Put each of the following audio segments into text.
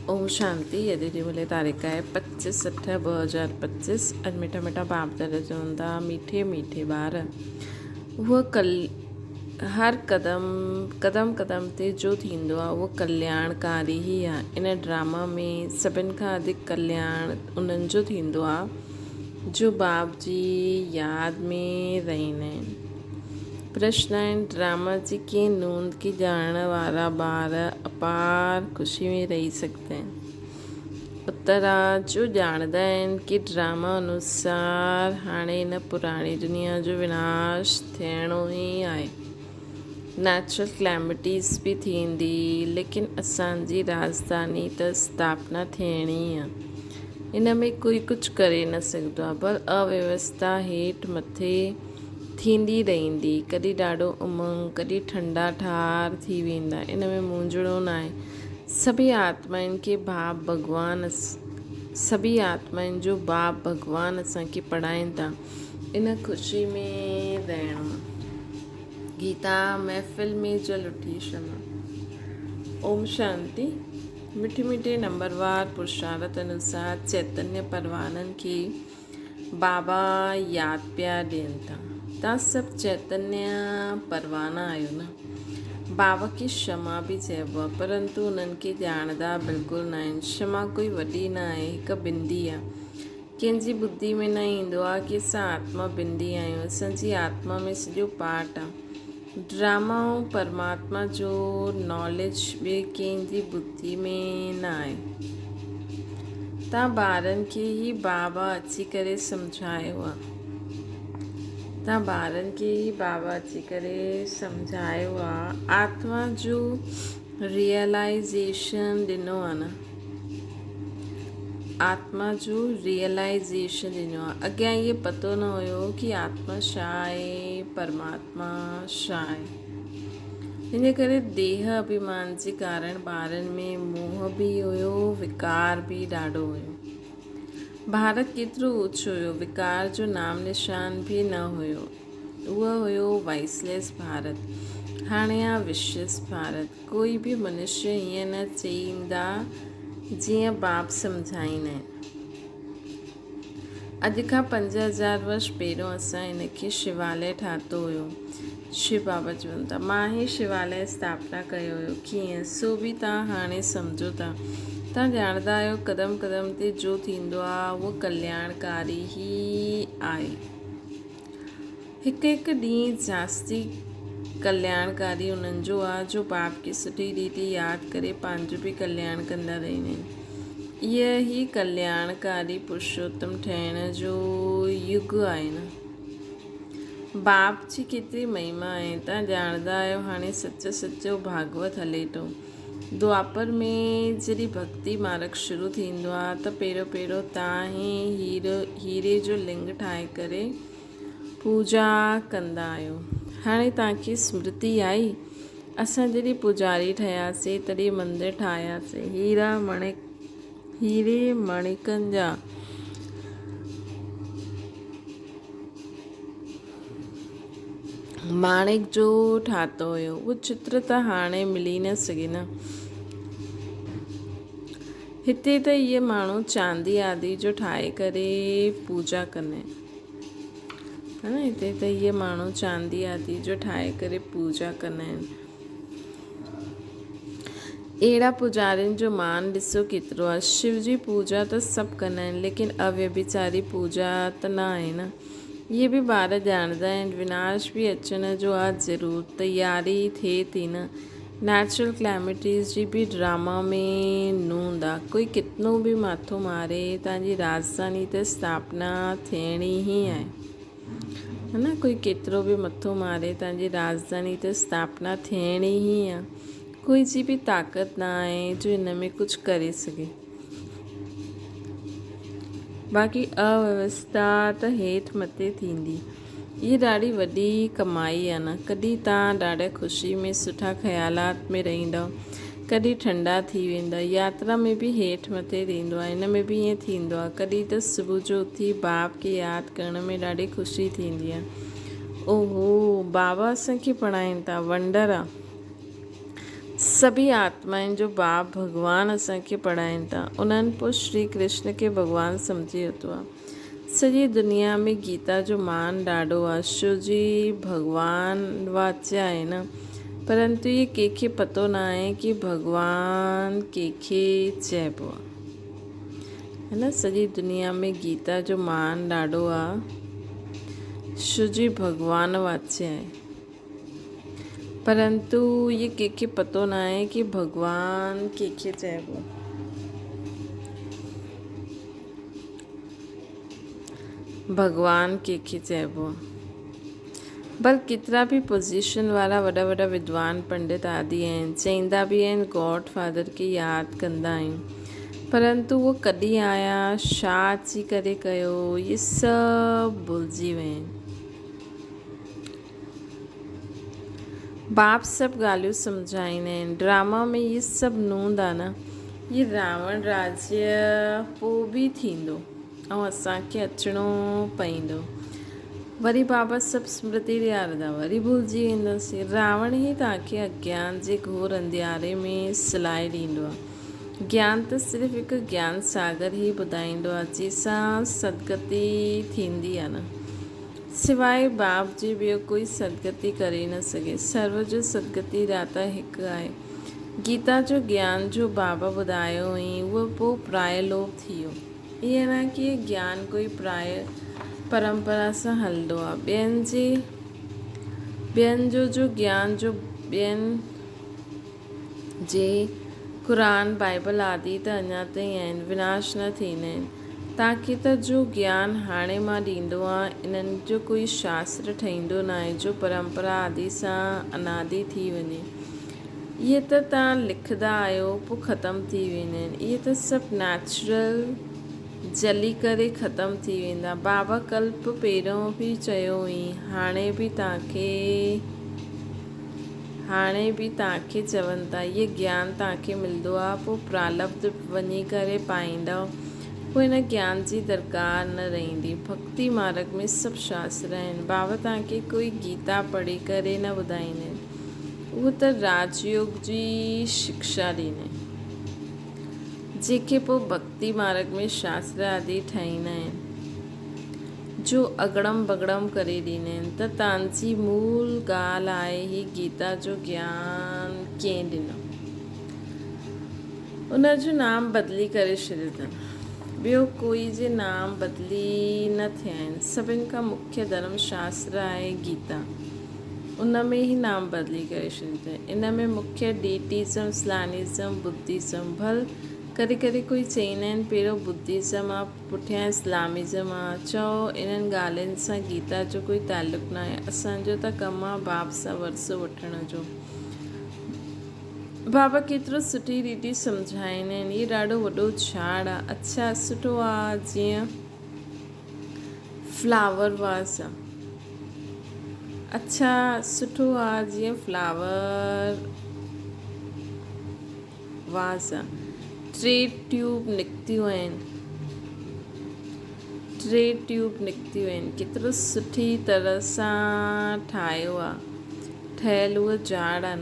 ओम शांति। यदि बोले तारीख है 25/8/2025। अॼु मिठा मिठा बाप दादा चवनि था मीठे मीठे ॿार उहो हर क़दम क़दम ते जो थींदो आहे उहो कल्याणकारी ई आहे। इन ड्रामा में सभिनि खां वधीक कल्याण उन्हनि जो थींदो आहे जो बाप जी यादि में रहंदा आहिनि। प्रश्न आहिनि, ड्रामा जी कीअं नूंद की ॼाणण वारा ॿार अपार ख़ुशी में रही सघंदा आहिनि। उत्तर आहे, जो ॼाणंदा आहिनि कि ड्रामा अनुसार हाणे हिन पुराणी दुनिया जो विनाश थियणो ई आहे। नेचुरल क्लैमिटीज़ भी थींदी, लेकिन असांजी राजधानी त स्थापना थियणी आहे। इन में कोई कुझु करे न सघंदो आहे, पर अव्यवस्था हेठि मथे थींदी रहंदी। कॾहिं ॾाढो उमंग, कॾहिं ठंडा ठार थी वेंदा। इन में मुंझणो न आहे। सभी आत्माउनि जो बाप भॻवान असांखे पढ़ाइनि था। इन ख़ुशी में रहणो। गीता महफ़िल में जल उठी क्षमा। ओम शांति। मिठे मिठे नंबरवार पुरुषार्थ अनुसार चैतन्य परवाननि खे बाबा यादि पिया ॾियनि था। तव्हां सभु चैतन्य परवाना आहियो न। बाबा खे क्षमा बि चइबो आहे, परंतु उन्हनि खे ॼाणंदा बिल्कुलु न आहिनि। क्षमा कोई वॾी न आहे, हिकु बिंदी आहे। कंहिंजी ॿुधी में न ईंदो आहे कि असां आत्मा बिंदी आहियूं। असांजी आत्मा में सॼो पार्ट आहे। ड्रामा ऐं परमात्मा जो नॉलेज बि कंहिंजी ॿुधी में न आहे। तव्हां ॿारनि खे ई बाबा अची करे सम्झायो आहे। आत्मा जो रियलाइज़ेशन ॾिनो आहे न। अॻियां इहे पतो न हुयो कि आत्मा छा आहे, परमात्मा छा आहे। हिन करे देह अभिमान जे कारण ॿारनि में मोह बि हुयो, विकार बि ॾाढो हुयो। भारत केतिरो ऊचो हुयो, विकार जो नाम निशान बि न हुयो। उहो हुयो वाइसलेस भारत। हाणे आहे विशेष भारत। कोई बि मनुष्य हीअं न चईंदा जीअं बाप सम्झाईंदा आहिनि। अॼु खां 5000 वर्ष पहिरियों असां हिनखे शिवालय ठातो हुयो। शिव बाबा चवनि था, मां ई शिवालय स्थापना कयो हुयो। कीअं, सो बि तव्हां हाणे सम्झो था। तव्हां ॼाणंदा आहियो क़दम क़दम ते जो थींदो आहे उहो कल्याणकारी ई आहे। हिकु हिकु ॾींहुं जास्ती कल्याणकारी उन्हनि जो आहे जो बाप खे सुठी रीति यादि करे पंहिंजो बि कल्याण कंदा रहंदा आहिनि। इहा ई कल्याणकारी पुरुषोत्तम ठहिण जो युग आहे न। बाप जी केतिरी महिमा आहे। तव्हां ॼाणंदा आहियो हाणे सचो भागवत हले थो। द्वापर में जॾहिं भक्ति मार्ग शुरू थींदो आहे त पहिरियों तव्हां हीरे जो लिंग ठाहे करे पूजा कंदा आहियो। हाणे तव्हांखे स्मृति आई, असां जॾहिं पुजारी ठहियासीं तॾहिं मंदरु ठाहियासीं। हीरे मणिकनि जा माणिक जो ठातो हुयो। उहो चित्र त हाणे मिली न सघे न। हिते त इहे माण्हू चांदी आदि जो ठाहे करे पूजा कंदा आहिनि। अहिड़ा पुजारियुनि जो मान ॾिसो केतिरो आहे। शिव जी पूजा त सभु कंदा आहिनि, लेकिन अव्यभिचारी पूजा त न आहे न। इहे बि ॿार ॼाणंदा आहिनि विनाश बि अचण जो आहे ज़रूरु, तयारी थिए थी न। नेचुरल क्लैमिटीज़ जी बि ड्रामा में नूंद आहे। कोई कितनो बि माथो मारे, तव्हांजी राजधानी त स्थापना थियणी ई आहे। कोई केतिरो बि मथो मारे, तव्हांजी राजधानी त स्थापना थियणी ई आहे। कोई जी बि ताक़त न आहे जो हिन में कुझु करे सघे। बाक़ी अव्यवस्था त हेठि मथे थींदी। इहा ॾाढी वॾी कमाई आहे न। कॾहिं तव्हां ॾाढा ख़ुशी में सुठा ख़्यालात में रहंदव, कॾहिं ठंडा थी वेंदा। यात्रा में बि हेठि मथे थींदो आहे। हिन में बि ईअं थींदो आहे। कॾहिं त सुबुह जो उथी बाप खे यादि करण में ॾाढी ख़ुशी थींदी आहे। ओहो, बाबा असांखे पढ़ाइनि था, वंडर आहे। सभी आत्माएं जो बाप भगवान असांखे पढ़ाइनि था उन्हनि पोइ श्री कृष्ण खे भगवान सम्झी वरितो आहे। सॼी दुनिया में गीता जो मान ॾाढो आहे। शिव जी भगवान वाच्य आहे न, परंतु ये कंहिंखे पतो न आहे कि भगवान कंहिंखे चइबो आहे, है न। सॼी दुनिया में गीता जो मान ॾाढो आहे, शिव जी भगवान वाच्य आहे, परंतु ये कंहिंखे पतो न आहे कि भगवान कंहिंखे चइबो आहे। भगवान कंहिंखे चइबो आहे। भल केतिरा बि पोज़ीशन वारा वॾा वॾा विद्वान पंडित आदि आहिनि, चईंदा बि आहिनि गॉड फादर खे यादि कंदा आहियूं, परंतु उहो कॾहिं आया, छा अची करे कयो, ये सभु भुलिजी विया आहिनि। बाप सभु ॻाल्हियूं सम्झाईंदा आहिनि। ड्रामा में ये सभु नूंद आहे न, ये रावण राज्य पोइ बि थींदो ऐं असांखे अचिणो पवंदो। वरी बाबा सभु स्मृति ॾियारंदा, वरी भुलिजी वेंदासीं। रावण ई तव्हांखे अज्ञान जे घोर अंधियारे में सिलाए ॾींदो आहे। ज्ञान त सिर्फ़ु हिकु ज्ञान सागर ई ॿुधाईंदो आहे, जंहिंसां सदगति थींदी आहे न। सिवाय बाप जे ॿियो कोई सदगति करे न सघे। सर्व जो सदगति दाता हिकु आहे। गीता जो ज्ञान जो बाबा ॿुधायो हुई उहो पोइ प्रायलोप थी वियो। ईअं न कि ज्ञान कोई परंपरा सां हलंदो आहे। ॿियनि जो ज्ञान जो ॿियनि जे क़ुरान बाइबल आदि त अञा ताईं आहिनि, विनाश न थींदा आहिनि। तव्हांखे त जो ज्ञान हाणे मां ॾींदो आहे, इन्हनि जो कोई शास्त्र ठहींदो न आहे जो परंपरा आदि सां अनादि थी वञे। इहे त तव्हां लिखंदा आहियो पोइ ख़तमु थी वेंदा आहिनि। इहे त सभु नेचुरल जली करे ख़तमु थी वेंदा। बाबा कल्प पहिरियों बि चयो हुई, हाणे बि तव्हांखे चवनि था। इहे ज्ञान तव्हांखे मिलंदो आहे, पोइ प्रालब्ध वञी करे पाईंदव, पोइ हिन ज्ञान जी दरकार न रहंदी। भक्ति मार्ग में सभु शास्त्र आहिनि। बाबा तव्हांखे कोई गीता पढ़ी करे न ॿुधाईंदा आहिनि, उहो त राजयोग जी शिक्षा ॾींदा आहिनि, जेके पोइ भक्ति मार्ग में शास्त्र आदि ठाहींदा आहिनि, जो अगड़म बगड़म करे ॾींदा आहिनि। त तव्हांजी मूल ॻाल्हि आहे ही गीता जो ज्ञान कंहिं ॾिनो, उनजो नाम बदिली करे छॾियो अथनि। ॿियो कोई जे नाम बदिली न थिया आहिनि। सभिनि खां मुख्य धर्म शास्त्र आहे गीता, उन में ई नाम बदिली करे छॾियो अथनि। इन में मुख्य डेटिज़म, इस्लामिज़म, बुद्धिज़म। भल करे कोई चईंदा आहिनि पहिरियों बुद्धिज़म आहे, पुठियां इस्लामिज़म आहे। चओ इन्हनि ॻाल्हियुनि सां गीता जो कोई तालुक़ न आहे। असांजो त कमु आहे बाप सां वरसो वठण जो। बाबा केतिरो सुठी रीति सम्झाईंदा आहिनि। इहे ॾाढो वॾो झाड़ आहे। अच्छा सुठो आहे जीअं फ्लावर वास आहे। अच्छा सुठो आहे जीअं फ्लावर वास आहे। 3 ट्यूब निकितियूं आहिनि। केतिरो सुठी तरह सां ठाहियो आहे, ठहियल उहो झाड़ आहे न।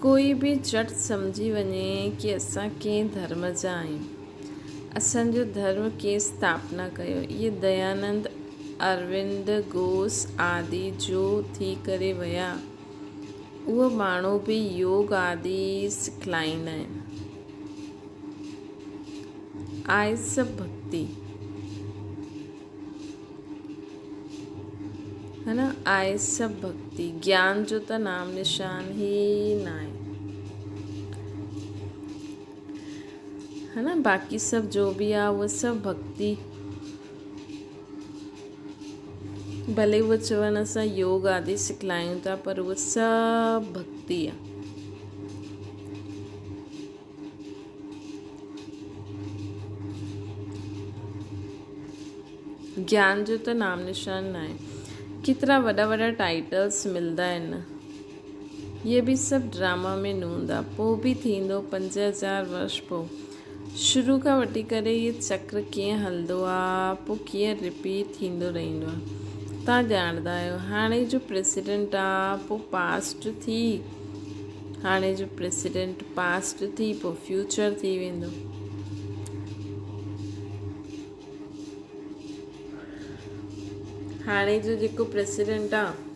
कोई बि झटि सम्झी वञे कि असां कंहिं धर्म जा आहियूं, असांजो धर्म कंहिं स्थापना कयो। इहे दयानंद, अरविंद घोष आदि जो थी करे विया, उहो माण्हू बि योग आदि सिखलाईंदा आहिनि। आहे सभु भक्ति, है न। आहे सभु भक्ति। ज्ञान जो त नाम निशान ही न आहे, है न। बाक़ी सभु जो बि आहे उहो सभु भक्ति। भले उहे चवनि असां योग आदि सिखलायूं था, पर उहो सभु भक्ति आहे। ज्ञान जो त नाम निशान न आहे। केतिरा वॾा टाइटल्स मिलंदा आहिनि। इहे बि सभु ड्रामा में नूंद आहे। पोइ बि थींदो 5000 वर्ष पोइ। शुरू खां वठी करे इहे चक्र कीअं हलंदो आहे, पोइ कीअं रिपीट थींदो रहंदो आहे। तव्हां ॼाणंदा आहियो हाणे जो प्रेसिडेंट आहे पोइ पास्ट थी, हाणे जो प्रेसिडेंट पास्ट थी पोइ फ्यूचर थी वेंदो। हाणे जो जेको प्रेसिडेंट आहे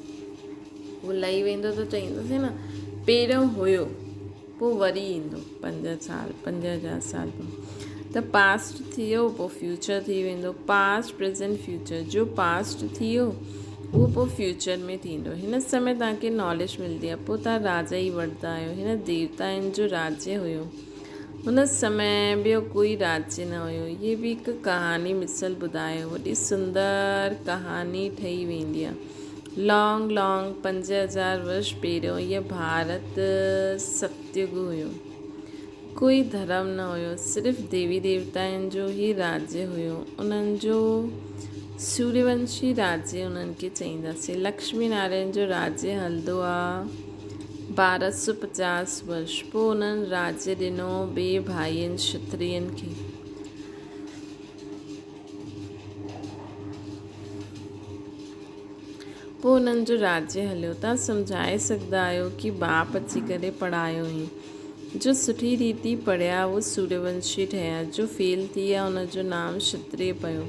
उहो लही वेंदो त चईंदासीं न पहिरियों हुयो पोइ वरी ईंदो 5,000 साल पोइ। त पास्ट थी वियो पोइ फ्यूचर थी वेंदो। पास्ट प्रेजेंट फ्यूचर, जो पास्ट थी वियो उहो पोइ फ्यूचर में थींदो। हिन समय तव्हांखे नॉलेज मिलंदी आहे। पोइ तव्हां राजा ई वठंदा आहियो। हिन देवताउनि जो राज्य हुयो, हुन समय ॿियो कोई राज्य न हुयो। इहे बि हिकु कहानी मिसल ॿुधायो, वॾी सुंदर कहानी ठही वेंदी आहे। लॉन्ग 5,000 वर्ष पहिरियों इहो भारत सतयुग हुयो। कोई धर्म न हुयो, सिर्फ़ु देवी देवताउनि जो ई राज्य हुयो। उन्हनि जो सूर्यवंशी राज्य उन्हनि खे चईंदासीं। लक्ष्मी नारायण जो राज्य हलंदो आहे 1250 वर्ष। पोइ उन्हनि राज्य ॾिनो ॿिए भाइयुनि क्षत्रियनि खे। पोइ उन्हनि जो राज्य हलियो। तव्हां सम्झाए सघंदा आहियो कि बाप अची करे पढ़ायो हुई। जो सुठी रीति पढ़िया उहो सूर्यवंशी ठहिया, जो फेल थी विया उनजो नाम क्षत्रिय पियो।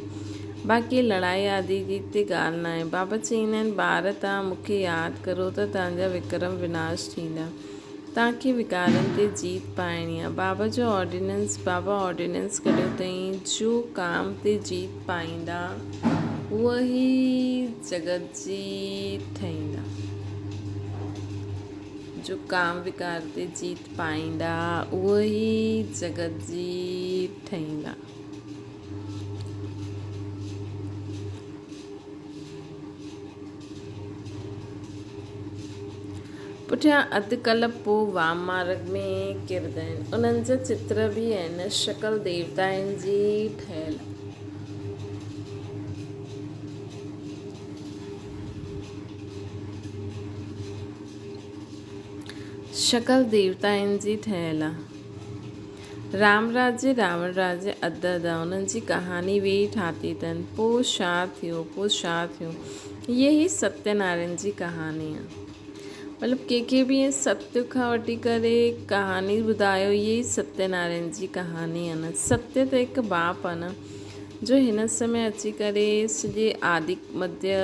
बाक़ी लड़ाई आदि जी हिते ॻाल्हि न आहे। बाबा चईंदा आहिनि ॿार तव्हां मूंखे यादि करो त तव्हांजा विक्रम विनाश थींदा। तव्हांखे विकारनि ते जीत पाइणी आहे। बाबा ऑर्डिनेंस कढियो अथई, जो काम ते जीत पाईंदा उहा ई जगत जी ठाहींदा। जो काम विकार ते जीत पाईंदा उहा ई जगत जी ठाहींदा। पुठियां अधु कल्ह पोइ वाम मार्ग में किरंदा आहिनि। उन्हनि जा चित्र बि आहिनि। शकल देवताउनि जी ठहियल, शकल देवताउनि जी ठहियल आहे। राम राज्य रावण राज्य अदद आहे। उन्हनि जी कहानी वेई ठाती अथनि। पोइ छा थियो, पोइ छा थियो, इहे ई सत्यनारायण जी कहानी आहे। मतिलबु कंहिंखे बि सत्य खां वठी करे कहानी ॿुधायो, इहे ई सत्यनारायण जी कहानी आहे न। सत्य त हिकु बाप आहे न, जो हिन समय अची करे सॼे आदि मध्य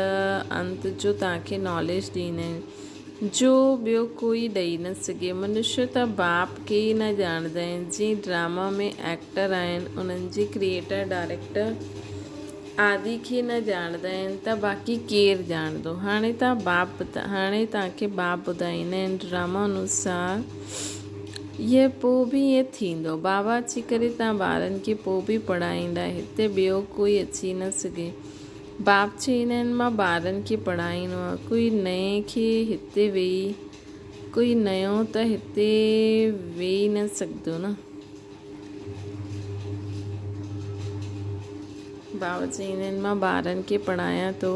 अंत जो तव्हांखे नॉलेज ॾींदा आहिनि, जो ॿियो कोई ॾेई न सघे। मनुष्य त बाप खे ई न ॼाणंदा आहिनि। जीअं ड्रामा में एक्टर आहिनि, उन्हनि जे क्रिएटर डायरेक्टर आदि खे न ॼाणंदा आहिनि त बाक़ी केरु ॼाणंदो। हाणे तव्हांखे बाप ॿुधाईंदा आहिनि ड्रामा अनुसार, इहे पोइ बि ईअं थींदो। बाबा अची करे तव्हां ॿारनि खे पोइ बि पढ़ाईंदा। हिते ॿियो कोई अची न सघे। बाप चईंदा आहिनि मां ॿारनि खे पढ़ाईंदो आहियां। कोई नए खे हिते वेही, कोई नयो त हिते वेही न सघंदो न। बाबा चईंदा आहिनि मां ॿारनि खे पढ़ायां थो,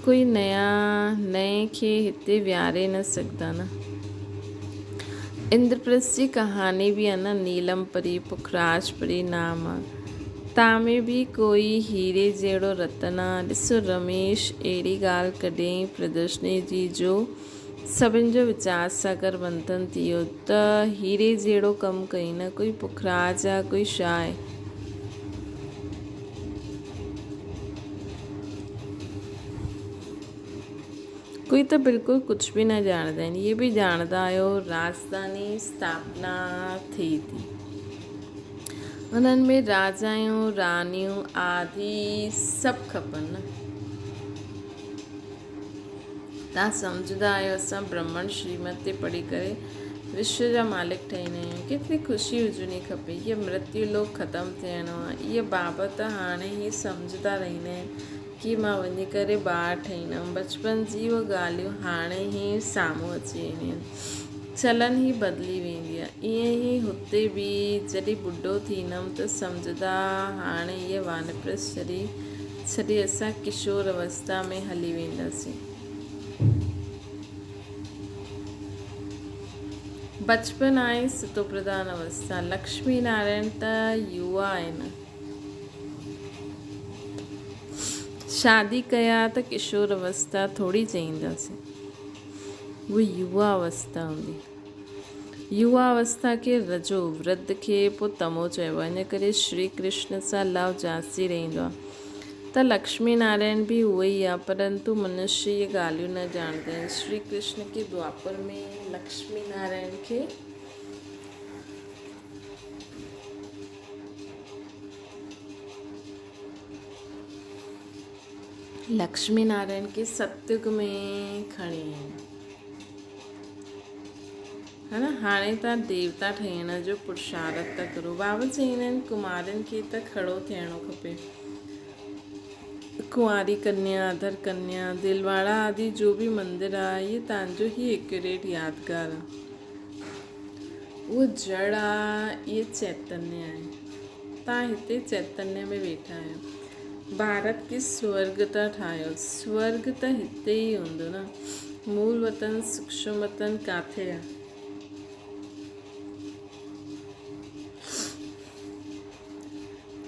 कोई नए खे हिते विहारे न सघंदा न। इंद्रप्रस्थ जी कहानी बि आहे न। नीलम परी पुखराज परी नाम आहे। तव्हां में बि कोई हीरे जहिड़ो रतन आहे। ॾिसो रमेश अहिड़ी ॻाल्हि कॾहिं प्रदर्शनी जी जो सभिनि जो वीचार सागर मंथन थी वियो त हीरे जहिड़ो कमु कई न। कोई पुखराज आहे, कोई छा आहे। कोई त बिल्कुलु कुझु बि न ॼाणंदा आहिनि। इहे बि ॼाणंदा आहियो राजधानी स्थापना थिए थी। उन्हनि में राजायूं रानियूं आदि सभु खपनि न। तव्हां सम्झंदा आहियो असां ब्रह्मण श्रीमत ते पढ़ी करे विश्व जा मालिक ठहींदा आहियूं। केतिरी ख़ुशी हुजणी खपे। इहे मृत्यु लोक ख़तमु थियणो आहे। इहे बाबत हाणे ई सम्झंदा रहंदा आहिनि कि मां वञी करे ॿार ठहींदमि। बचपन जी उहे ॻाल्हियूं हाणे ई साम्हूं अची वेंदियूं आहिनि। चलन ई बदिली वेंदी आहे। ईअं ई हुते बि जॾहिं ॿुढो थींदमि त सम्झंदा हाणे इहे वानप्रस्थ छॾे असां किशोर अवस्था में हली वेंदासीं। बचपन आहे सतो प्रधान अवस्था। लक्ष्मी नारायण त युवा आहिनि। शादी कया त किशोर अवस्था थोड़ी चईंदासीं, उहा युवा अवस्था हूंदी। युवा अवस्था खे रजो, वृद्ध खे पोइ तमो चइबो आहे। इन करे श्री कृष्ण सां लव जास्ती रहंदो आहे। त लक्ष्मी नारायण बि उहो ई आहे, परंतु मनुष्य इहे ॻाल्हियूं न ॼाणंदा आहिनि। श्री कृष्ण के द्वापर में लक्ष्मी नारायण खे सतयुग में खणी आहिनि, है न। हाणे तव्हां देवता ठहिण जो पुरुषार्थ था करो। बाबा चईंदा आहिनि कुमारनि खे त खड़ो थियणो खपे। कुंवारी कन्या, अधर कन्या, दिलवाड़ा आदि जो बि मंदिर आहे, इहे तव्हांजो ई एक्यूरेट यादगार आहे। उहो जड़ आहे, इहे चैतन्य आहे। तव्हां हिते चैतन्य में वेठा आहियो। भारत खे स्वर्ग था ठाहियो। स्वर्ग त हिते ई हूंदो न। मूल वतन, सूक्ष्म वतन किथे आहे?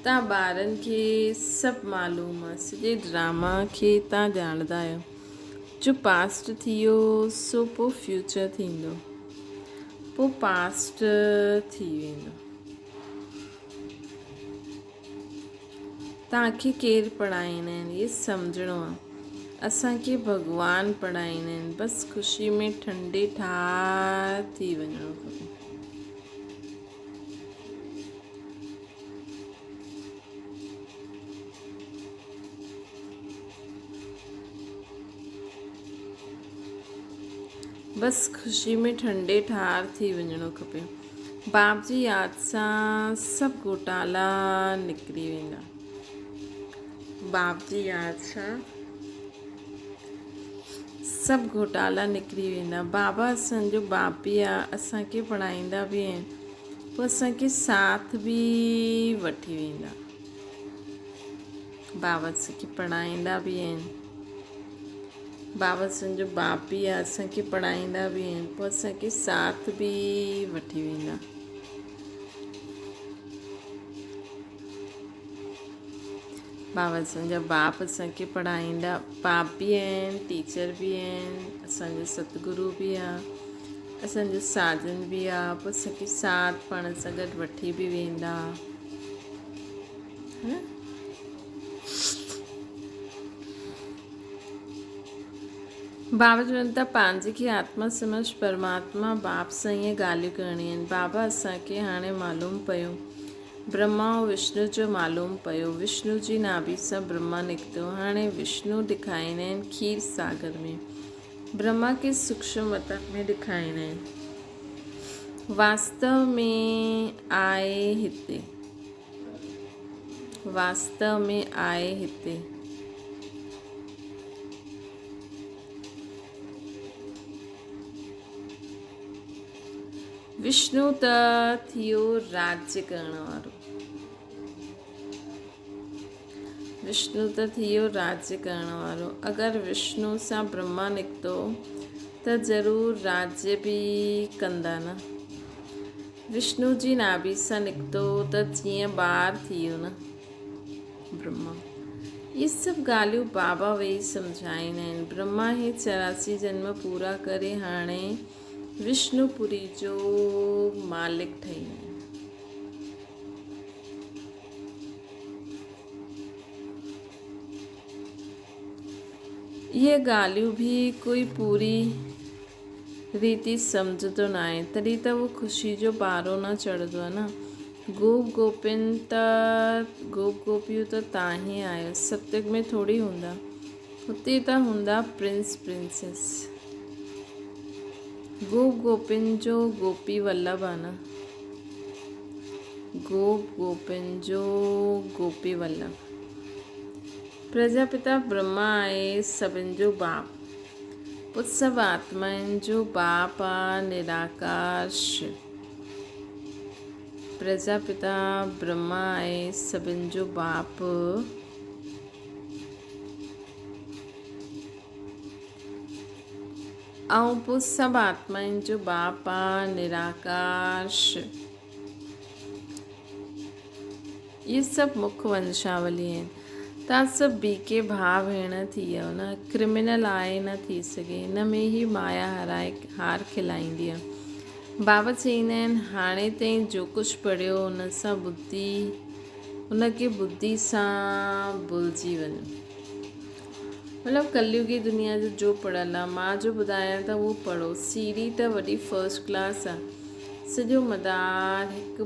तव्हां ॿारनि खे सभु मालूम आहे। सॼे ड्रामा खे तव्हां ॼाणंदा आहियो। जो पास्ट थी वियो सो पोइ फ्यूचर थींदो, पोइ पास्ट थी वेंदो। तव्हांखे केरु पढ़ाईंदा आहिनि इहे सम्झणो आहे। असांखे भॻवानु पढ़ाईंदा आहिनि। बसि ख़ुशी में ठंडे ठार थी वञिणो खपे। बसि ख़ुशी में ठंडे ठार थी वञिणो खपे। बाप जी यादि सां सभु घोटाला निकिरी वेंदा। बाप जी यादि सां सभु घोटाला निकिरी वेंदा। बाबा असांजो बाप बि आहे, असांखे पढ़ाईंदा बि आहिनि, पोइ असांखे साथ बि वठी वेंदा। बाबा असांखे पढ़ाईंदा बि आहिनि। बाबा असांजो बाप बि आहे, असांखे पढ़ाईंदा बि आहिनि, पोइ असांखे साथ बि वठी वेंदा। बाबा असांजा बाप असांखे पढ़ाईंदा, बाप बि आहिनि, टीचर बि आहिनि, असांजो सतगुरू बि आहे, असांजो साजन बि आहे, पोइ असांखे साथ पाण सां गॾु वठी बि वेंदा। बाबा चवनि था पंहिंजे खे आत्मा समझ परमात्मा बाप सां ईअं ॻाल्हियूं करणियूं आहिनि। बाबा असांखे हाणे मालूम पियो, ब्रह्मा ऐं विष्णु जो मालूम पियो। विष्णु जी नाभि सां ब्रह्मा निकितो। हाणे विष्णु ॾेखारींदा आहिनि खीर सागर में, ब्रह्मा खे सूक्ष्म वतन में ॾेखारींदा आहिनि। वास्तव में आहे हिते, वास्तव में आहे हिते। विष्णु त थियो राज्य करण वारो। विष्णु त थियो राज्य करण वारो। अगरि विष्णु सां ब्रह्मा निकितो त ज़रूरु राज्य बि कंदा न। विष्णु जी नाभि सां निकितो त जीअं ॿार थी वियो न ब्रह्मा। इहे सभु ॻाल्हियूं बाबा वेही सम्झाईंदा आहिनि। ब्रह्मा ही 84 जन्म पूरा करे हाणे विष्णुपुरी जो मालिक ठही विया। इहे ॻाल्हियूं बि कोई पूरी रीति सम्झंदो न आहे, तॾहिं त उहो ख़ुशी जो पारो न चढ़ंदो आहे न। गोप गोपियूं त तव्हां ई आहियो। सतयुग में थोरी हूंदा, हुते त हूंदा प्रिंस प्रिंसेस। गोप गोपिन जो गोपी वल्लभ आहे न। गोप गोपिन जो गोपी वल्लभ। प्रजापिता ब्रह्मा आहे सभिनि जो बाप, पोइ सभु आत्माउनि जो बाप आहे निराकार शिव। प्रजापिता ब्रह्मा आहे सभिनि जो बाप, ऐं पोइ सभु आत्माउनि जो बाप आहे निराकार शिव। इहे सभु मुख वंशावली आहिनि। तव्हां सभु बीके भाउ भेण थी वियो न, क्रिमिनल आहे न थी सघे, हिन में ई माया हार खिलाईंदी आहे। बाबा चईंदा आहिनि हाणे ताईं जो कुझु पढ़ियो उनखे बुद्धि सां भुलिजी वञो। मतिलबु कलयुगी दुनिया जो पढ़ियल आहे, मां जो ॿुधायां त उहो पढ़ो। सीढ़ी त वॾी फर्स्ट क्लास आहे, सॼो मदार हिकु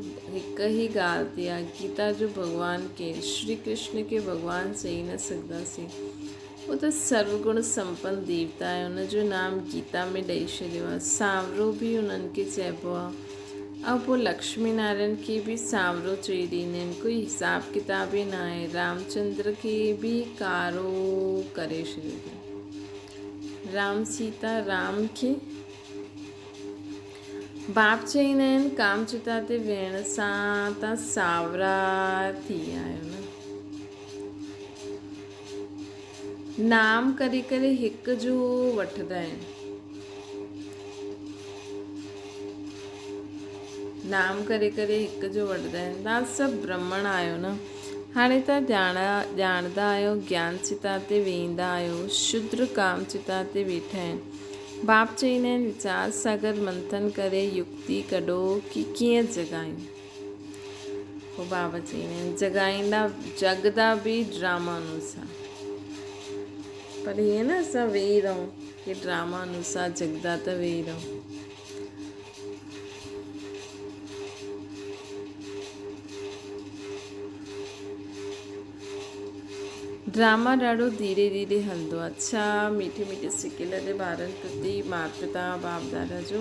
ई ॻाल्हि ते आहे। गीता जो भॻवानु केरु? श्री कृष्ण खे भॻवानु चई न सघंदासीं, उहो त सर्वगुण संपन्न देवता आहे, हुनजो नाम गीता में ॾेई छॾियो आहे। सांवरो बि उन्हनि खे चइबो आहे, ऐं पोइ लक्ष्मी नारायण खे बि सांवरो चई ॾींदा आहिनि, कोई हिसाब किताब ई न आहे। रामचंद्र खे बि कारो करे छॾियो। राम सीता राम खे बाप चईंदा आहिनि काम चिता ते वेहण सां तव्हां सावरा थी आहियो न। नाम करे करे हिक जो वठंदा आहिनि, नाम करे करे हिक जो वठंदा आहिनि। तव्हां सभु ब्राह्मण आहियो न, हाणे तव्हां ॼाणंदा आहियो, ज्ञान चिता ते वेंदा आहियो, शुद्र काम चिता ते वेठा आहिनि। बाप चईंदा आहिनि वीचार सागर मंथन करे युक्ति कढो कि कीअं जगायूं। पोइ बाबा चईंदा आहिनि जगाईंदा जगदा बि ड्रामा अनुसार, पर हीअं न असां वेही रहूं कि ड्रामा अनुसार जगदा त वेही रहूं। ड्रामा ॾाढो धीरे धीरे हलंदो आहे। अच्छा मीठे मीठे सिकिल जे ॿारनि प्रति माता पिता बाप दादा जो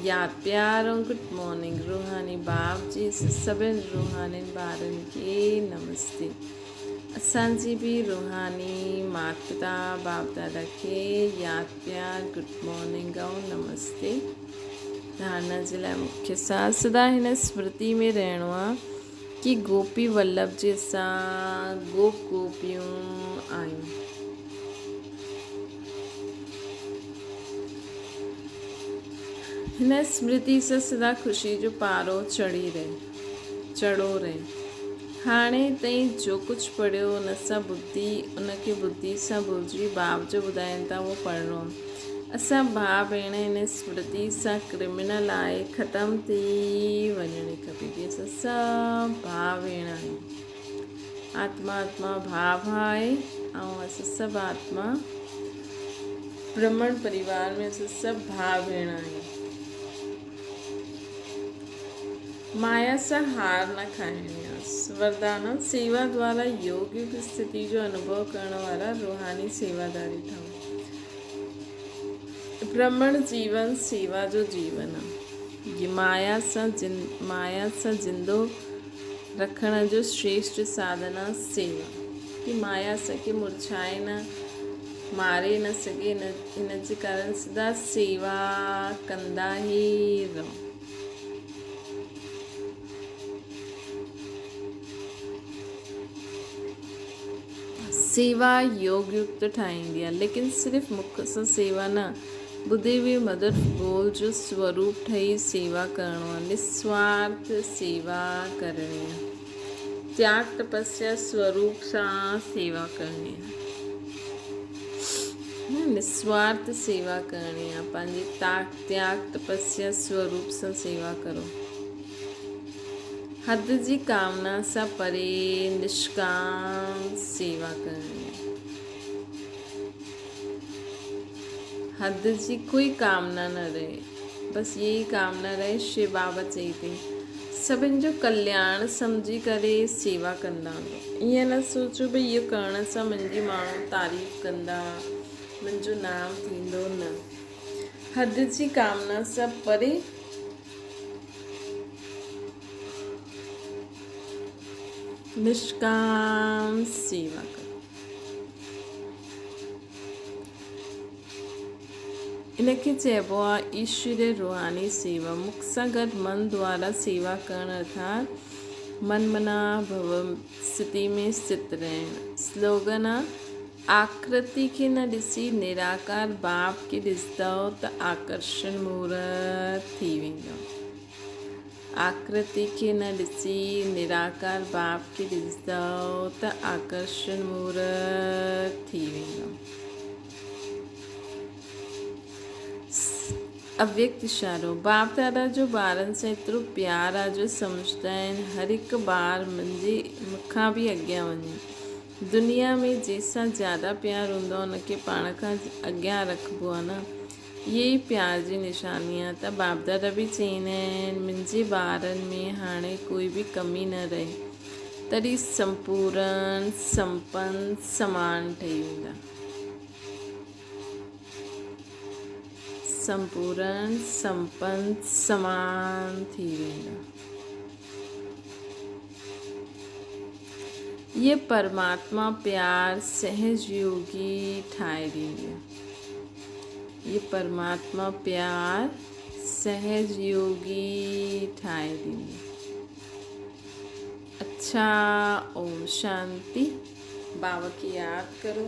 यादि प्यार ऐं गुड मॉर्निंग। रूहानी बाप जी सभिनि रूहानी ॿारनि खे नमस्ते। असांजी बि रूहानी माता पिता बाप दादा खे यादि प्यार गुड मॉर्निंग ऐं नमस्ते। धारणा जे लाइ मुख्य सार सदा हिन स्मृति में रहणो आहे कि गोपी वल्लभ जे असां गोपियूं आहियूं। हिन स्मृति सां सदा ख़ुशी जो पारो चढ़ो रहे। हाणे ताईं जो कुझु पढ़ियो उनखे बुद्धि सां भुलिजी बाप जो ॿुधाइनि था उहो पढ़णो। असां भाउ भेण हिन स्मृति सां क्रिमिनल आहे ख़तमु थी वञणी खपे कि असां सभु भाउ भेण आहियूं। आत्मा भाउ आहे ऐं असां सभु आत्मा ब्रह्मण परिवार में असां सभु भाउ भेण आहियूं। माया सां हार न खाइणी आहे। वरदान सेवा द्वारा योगिक स्थिति जो अनुभव करण वारा रूहानी सेवादारी ठहूं। ब्रह्मण जीवन सेवा जो जीवन आहे। ये माया सां जिंदो रखण जो श्रेष्ठ साधन आहे सेवा, कि माया असांखे मुरझाए न मारे न सघे, हिन जे कारण सदा सेवा कंदा ई रहो। सेवा योग युक्त ठाहींदी आहे, लेकिन सिर्फ़ु मुख सां सेवा न, ॿुधे बि मधुर बोल जो स्वरूप ठही सेवा करणो आहे। निस्वार्थ सेवा करणी आहे। त्याग तपस्या स्वरूप सां सेवा करणी आहे। निस्वार्थ सेवा करणी आहे। पंहिंजी त्याग तपस्या स्वरूप सां सेवा करो। हद जी कामना सां परे निष्काम सेवा करणी आहे। हद जी कोई कामना न रहे, बसि यही कामना रहे। शिव बाबा चई थी सभिनि जो कल्याण सम्झी करे सेवा कंदा वञो। ईअं न सोचो भई इहो करण सां मुंहिंजी माण्हू तारीफ़ कंदा, मुंहिंजो नाम थींदो, न। हद जी कामना सां परे निष्काम सेवा करो। इनखे चइबो आहे ईश्वरीय रूहानी सेवा। मुख सां गॾु मन द्वारा सेवा करणु अर्थात मन मना भव स्थिति में स्थित रहणु। स्लोगन आहे आकृति खे न ॾिसी निराकार बाप खे ॾिसंदव त आकर्षण मूर्त थी वेंदो। आकृति खे न ॾिसी निराकार बाप खे ॾिसंदव त आकर्षण मूर्त थी वेंदो। अव्यक्त इशारो। बाप दादा जो ॿारनि सां एतिरो प्यारु आहे जो सम्झंदा आहिनि हर हिकु ॿार मूंखां बि अॻियां वञे। दुनिया में जंहिंसां ज़्यादा प्यारु हूंदो आहे उनखे पाण खां अॻियां रखिबो आहे न। इहे ई प्यार जी निशानी आहे। त बाप दादा बि चवंदा आहिनि मुंहिंजे ॿारनि में हाणे कोई बि कमी न रहे, तॾहिं संपूर्ण संपन्न समान ठही वेंदा। संपूर्ण संपन्न समान थी वेंदा। ये परमात्मा प्यार सहजयोगी ठाहे ॾींदी आहे। ये परमात्मा प्यार सहजयोगी ठाहे ॾींदी। अच्छा, ओम शांति। बाबा की याद करो।